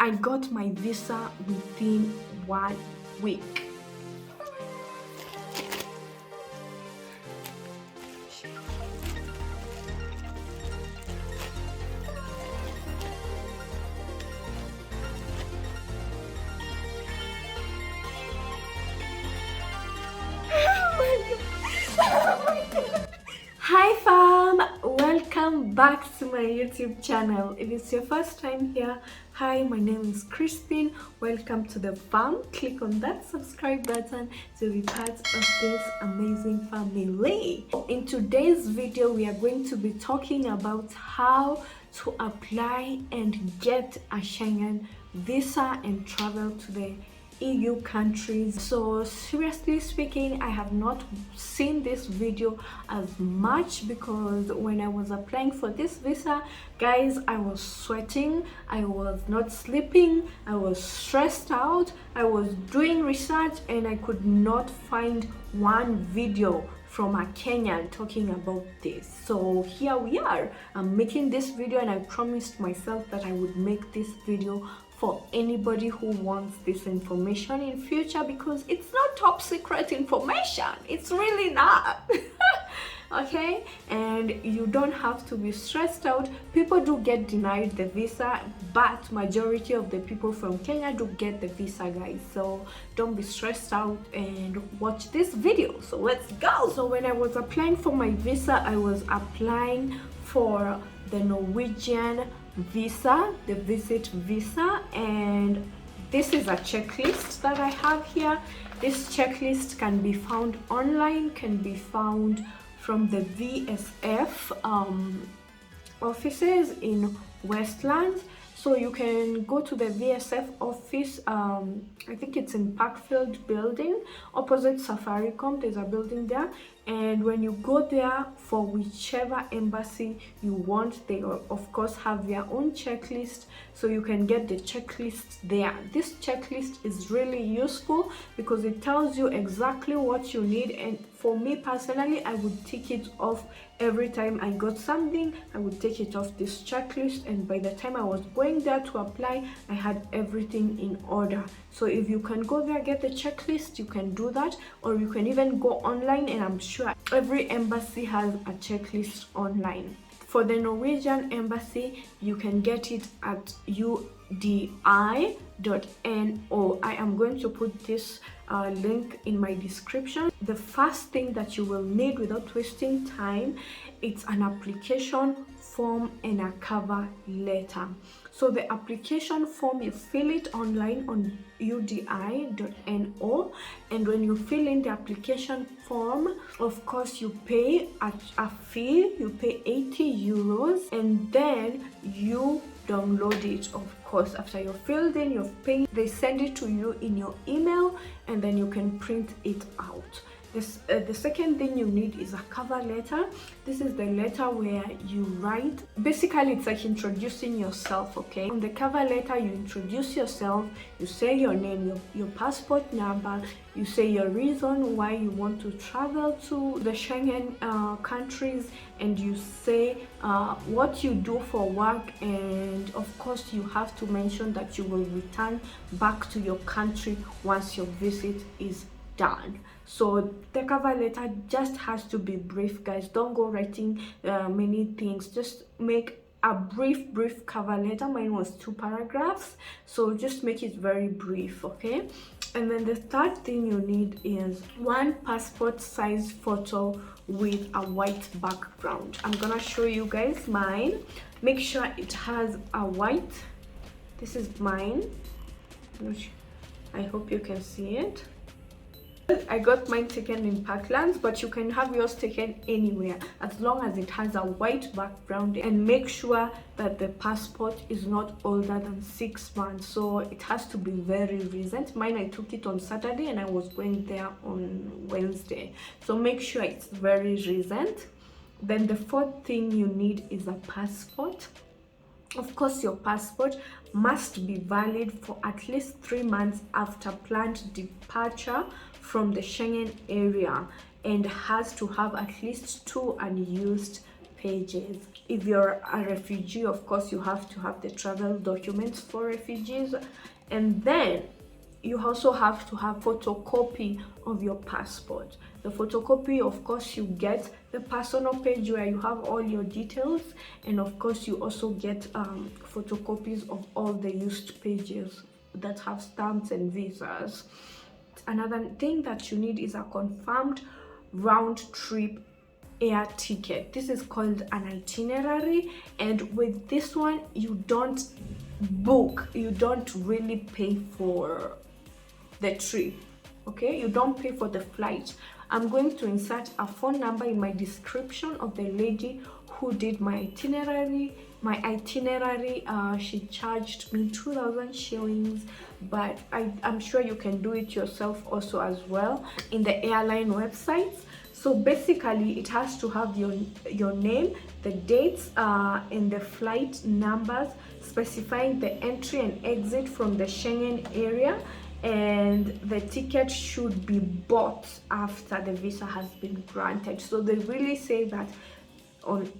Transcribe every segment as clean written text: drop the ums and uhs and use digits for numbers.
I got my visa within 1 week. Hi fam, welcome back to my YouTube channel. If it's your first time here, hi, my name is Christine. Welcome to the fam. Click on that subscribe button to be part of this amazing family. In today's video, we are going to be talking about how to apply and get a Schengen visa and travel to the EU countries. So seriously speaking, I have not seen this video as much because when I was applying for this visa, guys, I was sweating, I was not sleeping, I was stressed out, I was doing research, and I could not find one video from a Kenyan talking about this. So here we are. I'm making this video, and I promised myself that I would make this video for anybody who wants this information in future, because it's not top secret information. It's really not. Okay, and you don't have to be stressed out. People do get denied the visa, but majority of the people from Kenya do get the visa, guys. So don't be stressed out and watch this video. So let's go. So when I was applying for my visa, I was applying for the Norwegian visa, the visit visa, and this is a checklist that I have here. This checklist can be found online, can be found from the VSF offices in Westlands. So you can go to the VSF office, I think it's in Parkfield building, opposite Safaricom. There's a building there, and when you go there for whichever embassy you want, they of course have their own checklist, so you can get the checklist there. This checklist is really useful because it tells you exactly what you need, and for me personally, I would tick it off every time I got something. I would take it off this checklist, and by the time I was going there to apply, I had everything in order. So if you can go there, get the checklist, you can do that, or you can even go online, and I'm sure every embassy has a checklist online. For the Norwegian embassy, you can get it at udi.no. I am going to put this link in my description. The first thing that you will need, without wasting time, it's an application form and a cover letter. So the application form, you fill it online on udi.no, and when you fill in the application form, of course you pay a fee. You pay 80 euros, and then you download it. Of course, after you've filled in, you've paid, they send it to you in your email, and then you can print it out. The second thing you need is a cover letter. This is the letter where you write, basically it's like introducing yourself. Okay, on the cover letter you introduce yourself, you say your name, your passport number, you say your reason why you want to travel to the Schengen countries, and you say what you do for work, and of course you have to mention that you will return back to your country once your visit is done. So the cover letter just has to be brief, guys. Don't go writing many things. Just make a brief cover letter. Mine was 2 paragraphs, so just make it very brief. Okay, and then the third thing you need is one passport size photo with a white background. I'm gonna show you guys mine. Make sure it has a white. This is mine, which I hope you can see it. I got mine taken in Parklands, but you can have yours taken anywhere as long as it has a white background, and make sure that the passport is not older than 6 months. So it has to be very recent. Mine, I took it on Saturday and I was going there on Wednesday, so make sure it's very recent. Then the fourth thing you need is a passport. Of course, your passport must be valid for at least 3 months after planned departure from the Schengen area, and has to have at least 2 unused pages. If you're a refugee, of course, you have to have the travel documents for refugees, and then you also have to have photocopy of your passport. The photocopy, of course, you get the personal page where you have all your details, and of course you also get photocopies of all the used pages that have stamps and visas. Another thing that you need is a confirmed round trip air ticket. This is called an itinerary, and with this one you don't book, you don't really pay for the trip. Okay, you don't pay for the flight. I'm going to insert a phone number in my description of the lady who did my itinerary. She charged me 2,000 shillings, but I'm sure you can do it yourself also as well in the airline websites. So basically it has to have your name, the dates, and the flight numbers, specifying the entry and exit from the Schengen area, and the ticket should be bought after the visa has been granted. So they really say that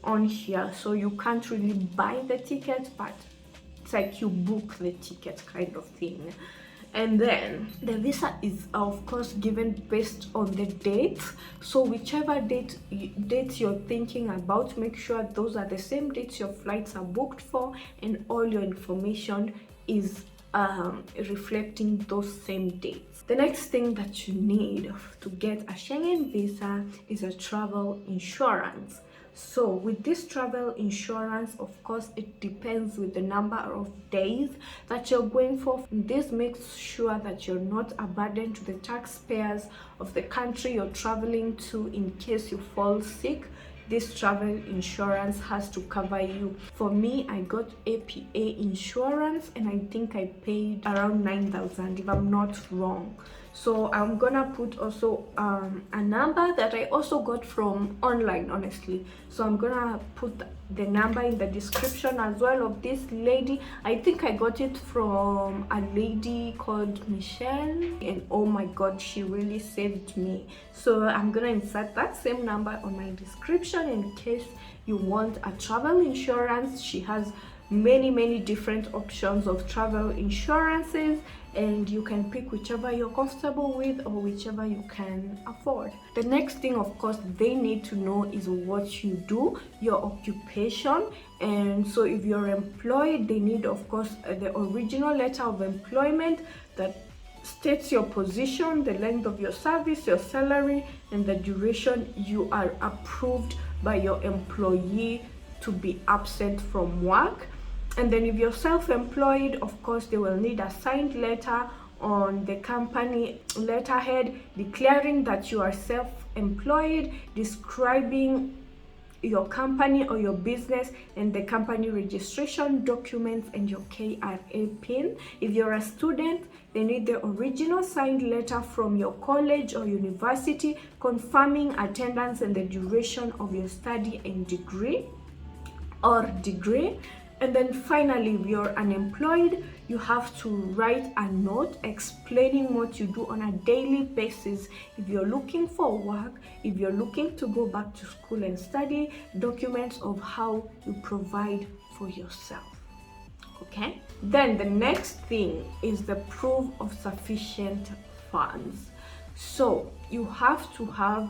on here, so you can't really buy the ticket, but it's like you book the ticket kind of thing. And then the visa is of course given based on the date, so whichever date you're thinking about, make sure those are the same dates your flights are booked for, and all your information is reflecting those same dates. The next thing that you need to get a Schengen visa is a travel insurance. So with this travel insurance, of course, it depends with the number of days that you're going for. This makes sure that you're not a burden to the taxpayers of the country you're traveling to in case you fall sick. This travel insurance has to cover you. For me, I got APA insurance, and I think I paid around 9,000 if I'm not wrong. So I'm gonna put also a number that I also got from online, honestly. So I'm gonna put the number in the description as well of this lady. I think I got it from a lady called Michelle, and oh my god, she really saved me. So I'm gonna insert that same number on my description in case you want a travel insurance. She has many different options of travel insurances, and you can pick whichever you're comfortable with or whichever you can afford. The next thing, of course, they need to know is what you do, your occupation. And so if you're employed, they need, of course, the original letter of employment that states your position, the length of your service, your salary, and the duration you are approved by your employee to be absent from work. And then if you're self-employed, of course, they will need a signed letter on the company letterhead declaring that you are self-employed, describing your company or your business, and the company registration documents and your KRA PIN. If you're a student, they need the original signed letter from your college or university confirming attendance and the duration of your study and degree. And then finally, if you're unemployed, you have to write a note explaining what you do on a daily basis. If you're looking for work, if you're looking to go back to school and study, documents of how you provide for yourself. Okay? Then the next thing is the proof of sufficient funds. So you have to have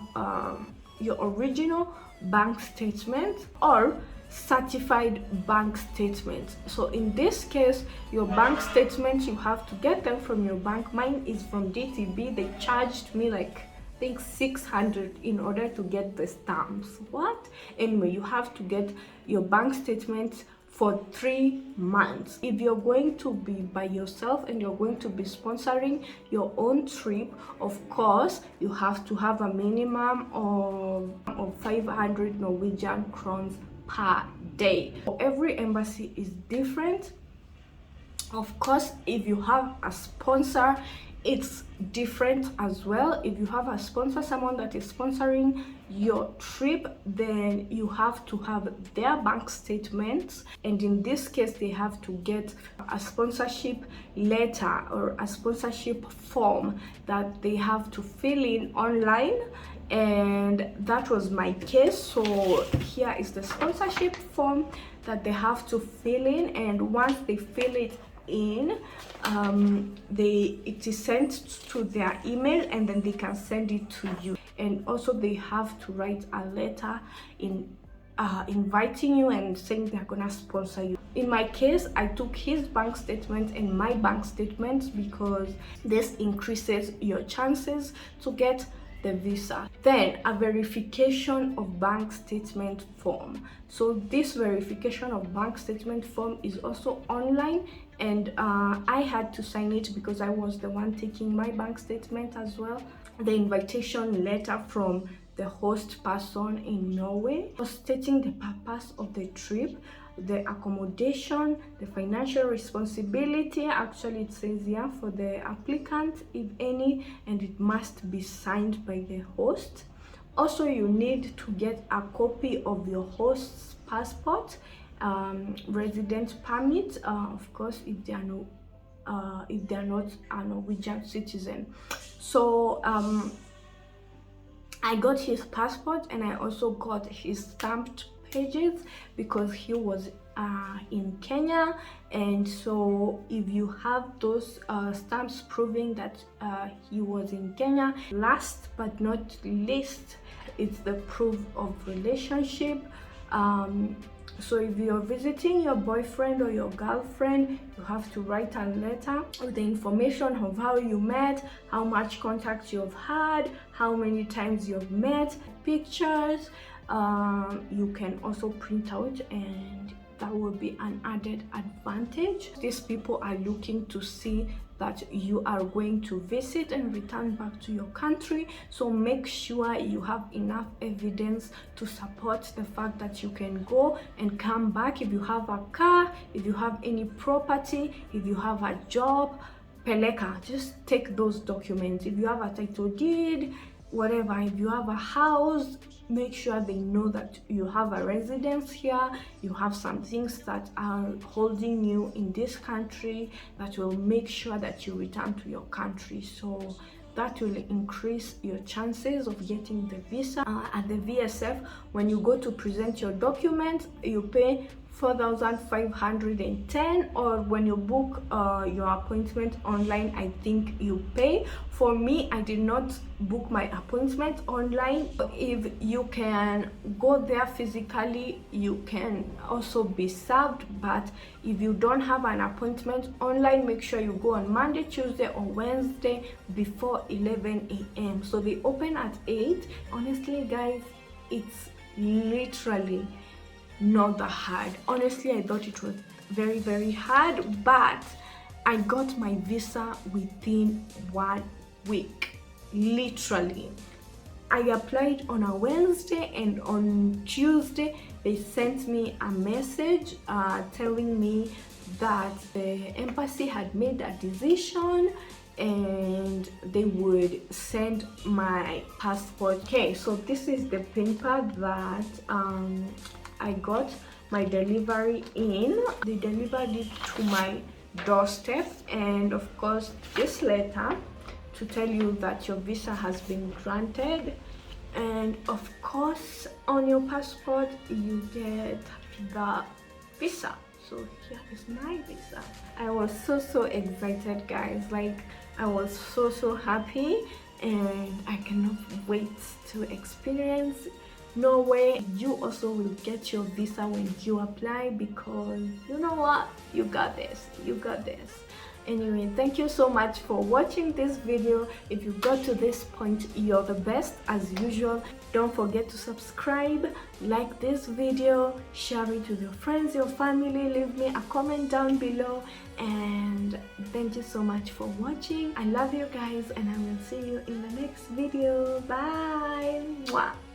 your original bank statement or certified bank statement. So in this case, your bank statement, you have to get them from your bank. Mine is from DTB. They charged me like I think 600 in order to get the stamps. What? Anyway, you have to get your bank statement for 3 months. If you're going to be by yourself and you're going to be sponsoring your own trip, of course, you have to have a minimum of 500 Norwegian crowns per day. Every embassy is different. Of course, if you have a sponsor, it's different as well. If you have a sponsor, someone that is sponsoring your trip, then you have to have their bank statements, and in this case they have to get a sponsorship letter or a sponsorship form that they have to fill in online, and that was my case. So here is the sponsorship form that they have to fill in, and once they fill it in, it is sent to their email, and then they can send it to you. And also they have to write a letter inviting you and saying they're gonna sponsor you. In my case, I took his bank statement and my bank statement because this increases your chances to get the visa. Then a verification of bank statement form. So this verification of bank statement form is also online, and I had to sign it because I was the one taking my bank statement as well. The invitation letter from the host person in Norway was stating the purpose of the trip, the accommodation, the financial responsibility. Actually, it says here for the applicant, if any, and it must be signed by the host. Also, you need to get a copy of your host's passport, resident permit, of course, if they are not a Norwegian citizen. So I got his passport, and I also got his stamped pages because he was in Kenya. And so if you have those stamps proving that he was in Kenya. Last but not least, it's the proof of relationship. So if you're visiting your boyfriend or your girlfriend, you have to write a letter with the information of how you met, how much contact you've had, how many times you've met, pictures. You can also print out, and that will be an added advantage. These people are looking to see that you are going to visit and return back to your country, so make sure you have enough evidence to support the fact that you can go and come back. If you have a car, if you have any property, if you have a job, peleka, just take those documents. If you have a title deed, whatever, if you have a house, make sure they know that you have a residence here, you have some things that are holding you in this country that will make sure that you return to your country. So that will increase your chances of getting the visa. At the VSF, when you go to present your documents, you pay 4,510, or when you book your appointment online, I think you pay. For me, I did not book my appointment online. If you can go there physically, you can also be served, but if you don't have an appointment online, make sure you go on Monday, Tuesday, or Wednesday before 11 a.m. So they open at 8. Honestly, guys, it's literally not that hard. Honestly, I thought it was very, very hard, but I got my visa within 1 week. Literally, I applied on a Wednesday, and on Tuesday they sent me a message telling me that the embassy had made a decision and they would send my passport. Okay, so this is the paper that I got my delivery in. They delivered it to my doorstep, and of course this letter to tell you that your visa has been granted. And of course on your passport you get the visa. So here is my visa. I was so excited, guys. Like, I was so happy, and I cannot wait to experience Norway. You also will get your visa when you apply, because you know what, you got this, you got this. Anyway, thank you so much for watching this video. If you got to this point, you're the best as usual. Don't forget to subscribe, like this video, share it with your friends, your family, leave me a comment down below, and thank you so much for watching. I love you guys, and I will see you in the next video. Bye. Mwah.